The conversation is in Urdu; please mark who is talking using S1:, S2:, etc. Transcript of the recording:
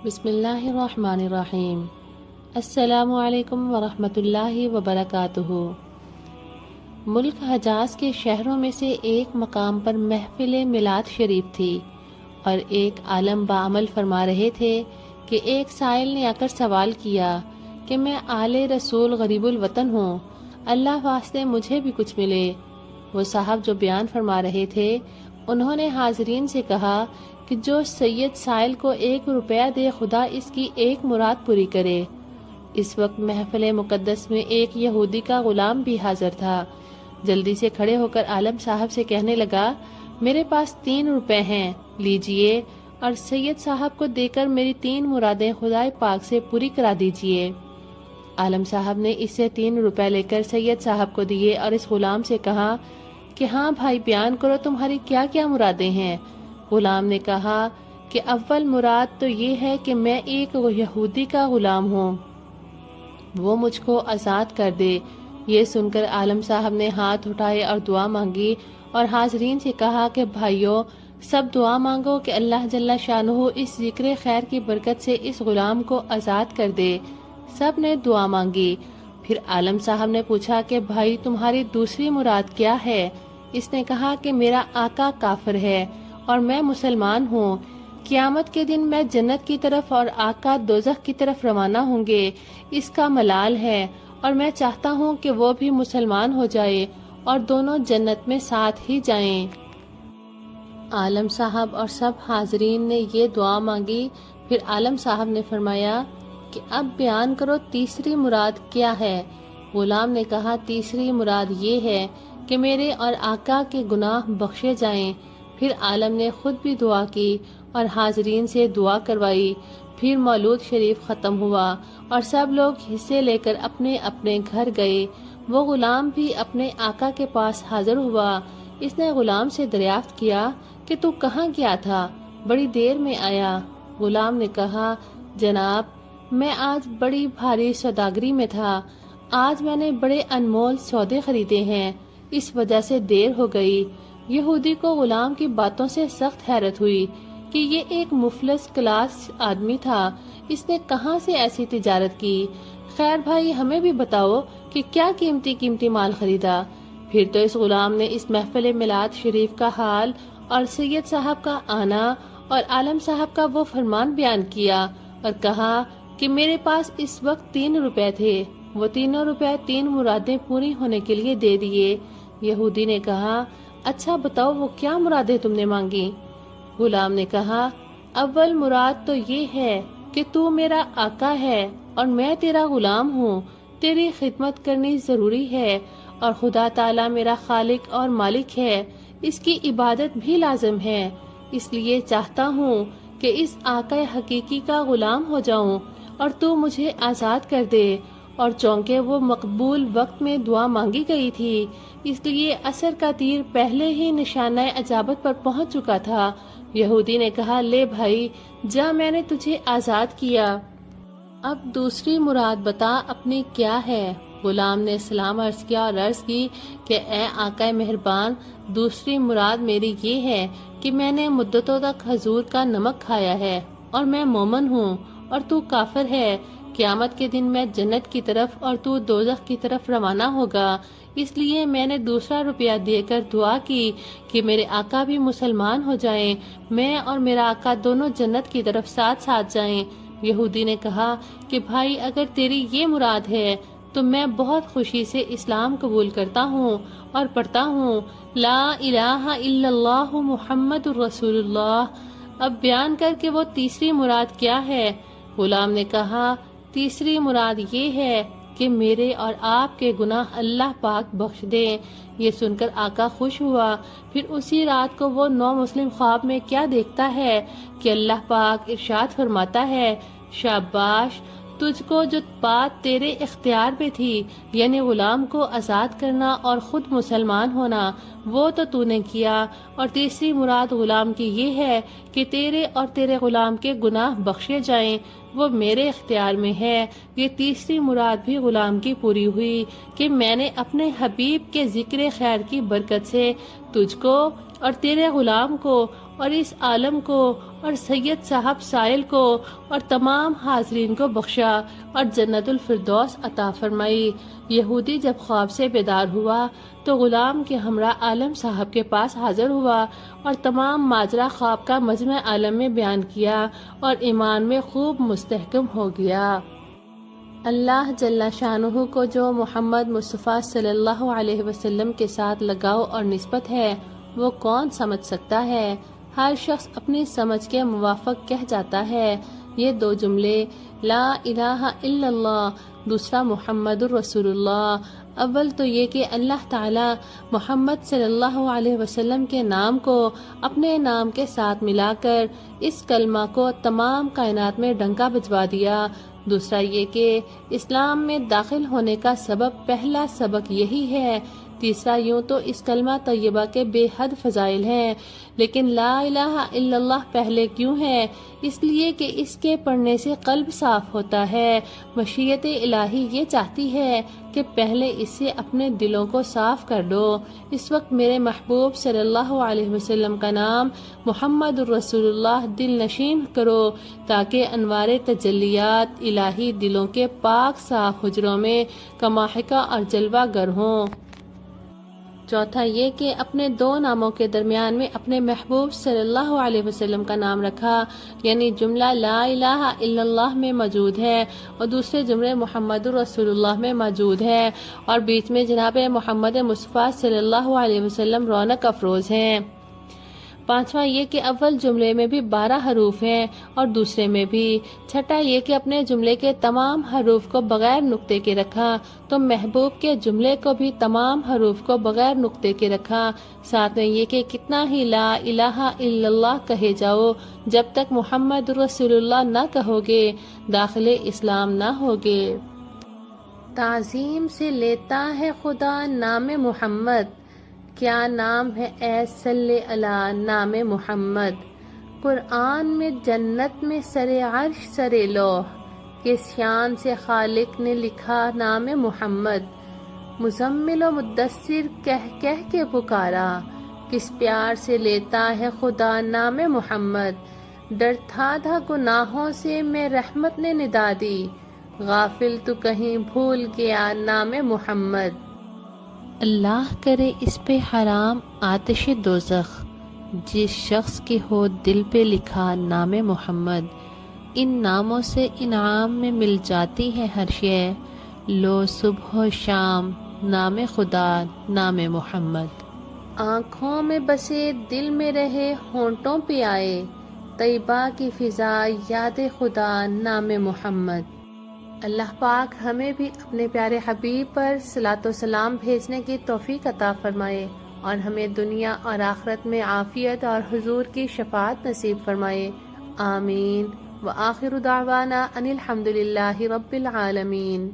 S1: بسم اللہ الرحمن الرحیم۔ السلام علیکم ورحمۃ اللہ وبرکاتہ۔ ملک حجاز کے شہروں میں سے ایک مقام پر محفل میلاد شریف تھی اور ایک عالم بعمل فرما رہے تھے کہ ایک سائل نے آ کر سوال کیا کہ میں آل رسول غریب الوطن ہوں، اللہ واسطے مجھے بھی کچھ ملے۔ وہ صاحب جو بیان فرما رہے تھے انہوں نے حاضرین سے کہا کہ جو سید سائل کو 1 روپیہ دے خدا اس کی ایک مراد پوری کرے۔ اس وقت محفل مقدس میں ایک یہودی کا غلام بھی حاضر تھا۔ جلدی سے کھڑے ہو کر عالم صاحب سے کہنے لگا، میرے پاس 3 روپے ہیں، لیجئے اور سید صاحب کو دے کر میری 3 مرادیں خدائے پاک سے پوری کرا دیجئے۔ عالم صاحب نے اس سے 3 روپے لے کر سید صاحب کو دیے اور اس غلام سے کہا کہ ہاں بھائی بیان کرو تمہاری کیا کیا مرادیں ہیں۔ غلام نے کہا کہ اول مراد تو یہ ہے کہ میں ایک یہودی کا غلام ہوں، وہ مجھ کو آزاد کر دے۔ یہ سن کر عالم صاحب نے ہاتھ اٹھائے اور دعا مانگی اور حاضرین سے کہا کہ بھائیو سب دعا مانگو کہ اللہ جل شانہ اس ذکر خیر کی برکت سے اس غلام کو آزاد کر دے۔ سب نے دعا مانگی۔ پھر عالم صاحب نے پوچھا کہ بھائی تمہاری دوسری مراد کیا ہے؟ اس نے کہا کہ میرا آقا کافر ہے اور میں مسلمان ہوں، قیامت کے دن میں جنت کی طرف اور آقا دوزخ کی طرف روانہ ہوں گے، اس کا ملال ہے اور میں چاہتا ہوں کہ وہ بھی مسلمان ہو جائے اور دونوں جنت میں ساتھ ہی جائیں۔ عالم صاحب اور سب حاضرین نے یہ دعا مانگی۔ پھر عالم صاحب نے فرمایا کہ اب بیان کرو تیسری مراد کیا ہے؟ غلام نے کہا تیسری مراد یہ ہے کہ میرے اور آقا کے گناہ بخشے جائیں۔ پھر عالم نے خود بھی دعا کی اور حاضرین سے دعا کروائی۔ پھر مولود شریف ختم ہوا اور سب لوگ حصے لے کر اپنے اپنے گھر گئے۔ وہ غلام بھی اپنے آقا کے پاس حاضر ہوا۔ اس نے غلام سے دریافت کیا کہ تو کہاں گیا تھا، بڑی دیر میں آیا؟ غلام نے کہا جناب میں آج بڑی بھاری سوداگری میں تھا، آج میں نے بڑے انمول سودے خریدے ہیں، اس وجہ سے دیر ہو گئی۔ یہودی کو غلام کی باتوں سے سخت حیرت ہوئی کہ یہ ایک مفلس کلاس آدمی تھا، اس نے کہاں سے ایسی تجارت کی؟ خیر بھائی ہمیں بھی بتاؤ کہ کیا قیمتی مال خریدا؟ پھر تو اس غلام نے اس محفل میلاد شریف کا حال اور سید صاحب کا آنا اور عالم صاحب کا وہ فرمان بیان کیا اور کہا کہ میرے پاس اس وقت 3 روپے تھے، وہ 3 روپے 3 مرادیں پوری ہونے کے لیے دے دیے۔ یہودی نے کہا اچھا بتاؤ وہ کیا مرادیں تم نے مانگی؟ غلام نے کہا اول مراد تو یہ ہے کہ تو میرا آقا ہے اور میں تیرا غلام ہوں، تیری خدمت کرنی ضروری ہے اور خدا تعالی میرا خالق اور مالک ہے، اس کی عبادت بھی لازم ہے، اس لیے چاہتا ہوں کہ اس آقا حقیقی کا غلام ہو جاؤں اور تو مجھے آزاد کر دے۔ اور چونکہ وہ مقبول وقت میں دعا مانگی گئی تھی اس لیے عصر کا تیر پہلے ہی نشانہ اجابت پر پہنچ چکا تھا۔ یہودی نے کہا لے بھائی جا میں نے تجھے آزاد کیا، اب دوسری مراد بتا اپنی کیا ہے؟ غلام نے سلام عرض کیا اور عرض کی کہ اے آقا مہربان دوسری مراد میری یہ ہے کہ میں نے مدتوں تک حضور کا نمک کھایا ہے اور میں مومن ہوں اور تو کافر ہے، قیامت کے دن میں جنت کی طرف اور تو دوزخ کی طرف روانہ ہوگا، اس لیے میں نے دوسرا روپیہ دے کر دعا کی کہ میرے آقا بھی مسلمان ہو جائیں، میں اور میرا آقا دونوں جنت کی طرف ساتھ ساتھ جائیں۔ یہودی نے کہا کہ بھائی اگر تیری یہ مراد ہے تو میں بہت خوشی سے اسلام قبول کرتا ہوں اور پڑھتا ہوں لا الہ الا اللہ محمد الرسول اللہ۔ اب بیان کر کے وہ تیسری مراد کیا ہے؟ غلام نے کہا تیسری مراد یہ ہے کہ میرے اور آپ کے گناہ اللہ پاک بخش دیں۔ یہ سن کر آقا خوش ہوا۔ پھر اسی رات کو وہ 9 مسلم خواب میں کیا دیکھتا ہے کہ اللہ پاک ارشاد فرماتا ہے شاباش تجھ کو جو بات تیرے اختیار میں تھی یعنی غلام کو آزاد کرنا اور خود مسلمان ہونا وہ تو نے کیا، اور تیسری مراد غلام کی یہ ہے کہ تیرے اور تیرے غلام کے گناہ بخشے جائیں، وہ میرے اختیار میں ہے۔ یہ تیسری مراد بھی غلام کی پوری ہوئی کہ میں نے اپنے حبیب کے ذکر خیر کی برکت سے تجھ کو اور تیرے غلام کو اور اس عالم کو اور سید صاحب سائل کو اور تمام حاضرین کو بخشا اور جنت الفردوس عطا فرمائی۔ یہودی جب خواب سے بیدار ہوا تو غلام کے ہمراہ عالم صاحب کے پاس حاضر ہوا اور تمام ماجرا خواب کا مجمع عالم میں بیان کیا اور ایمان میں خوب مستحکم ہو گیا۔ اللہ جل شانہ کو جو محمد مصطفیٰ صلی اللہ علیہ وسلم کے ساتھ لگاؤ اور نسبت ہے وہ کون سمجھ سکتا ہے؟ ہر شخص اپنی سمجھ کے موافق کہہ جاتا ہے۔ یہ دو جملے لا الہ الا اللہ، دوسرا محمد الرسول اللہ۔ اول تو یہ کہ اللہ تعالی محمد صلی اللہ علیہ وسلم کے نام کو اپنے نام کے ساتھ ملا کر اس کلمہ کو تمام کائنات میں ڈنکا بجوا دیا۔ دوسرا یہ کہ اسلام میں داخل ہونے کا پہلا سبق یہی ہے۔ تیسرا یوں تو اس کلمہ طیبہ کے بے حد فضائل ہیں، لیکن لا الہ الا اللہ پہلے کیوں ہے؟ اس لیے کہ اس کے پڑھنے سے قلب صاف ہوتا ہے۔ مشیت الہی یہ چاہتی ہے کہ پہلے اس سے اپنے دلوں کو صاف کر دو۔ اس وقت میرے محبوب صلی اللہ علیہ وسلم کا نام محمد الرسول اللہ دل نشین کرو تاکہ انوار تجلیات الہی دلوں کے پاک صاف حجروں میں کماحقہ اور جلوہ گر ہوں۔ چوتھا یہ کہ اپنے دو ناموں کے درمیان میں اپنے محبوب صلی اللہ علیہ وسلم کا نام رکھا، یعنی جملہ لا الہ الا اللہ میں موجود ہے اور دوسرے جملے محمد رسول اللہ میں موجود ہے اور بیچ میں جناب محمد مصطفیٰ صلی اللہ علیہ وسلم رونق افروز ہیں۔ پانچواں یہ کہ اول جملے میں بھی 12 حروف ہیں اور دوسرے میں بھی۔ چھٹا یہ کہ اپنے جملے کے تمام حروف کو بغیر نقطے کے رکھا تو محبوب کے جملے کو بھی تمام حروف کو بغیر نقطے کے رکھا۔ ساتویں یہ کہ کتنا ہی لا الہ الا اللہ کہے جاؤ جب تک محمد رسول اللہ نہ کہو گے داخل اسلام نہ ہوگے۔ تعظیم سے لیتا ہے خدا نام محمد، کیا نام ہے اے صلی علی نام محمد۔ قرآن میں جنت میں سر عرش سر لوح، کس شان سے خالق نے لکھا نام محمد۔ مزمل و مدثر کہہ کہہ کے پکارا، کس پیار سے لیتا ہے خدا نام محمد۔ ڈرتا تھا گناہوں سے میں رحمت نے ندا دی، غافل تو کہیں بھول گیا نام محمد۔ اللہ کرے اس پہ حرام آتش دوزخ، جس شخص کے ہو دل پہ لکھا نام محمد۔ ان ناموں سے انعام میں مل جاتی ہے ہر شے، لو صبح و شام نام خدا نام محمد۔ آنکھوں میں بسے دل میں رہے ہونٹوں پہ آئے، طیبہ کی فضا یاد خدا نام محمد۔ اللہ پاک ہمیں بھی اپنے پیارے حبیب پر صلاۃ و سلام بھیجنے کی توفیق عطا فرمائے اور ہمیں دنیا اور آخرت میں عافیت اور حضور کی شفاعت نصیب فرمائے، آمین۔ وآخر دعوانا ان الحمد للہ رب العالمین۔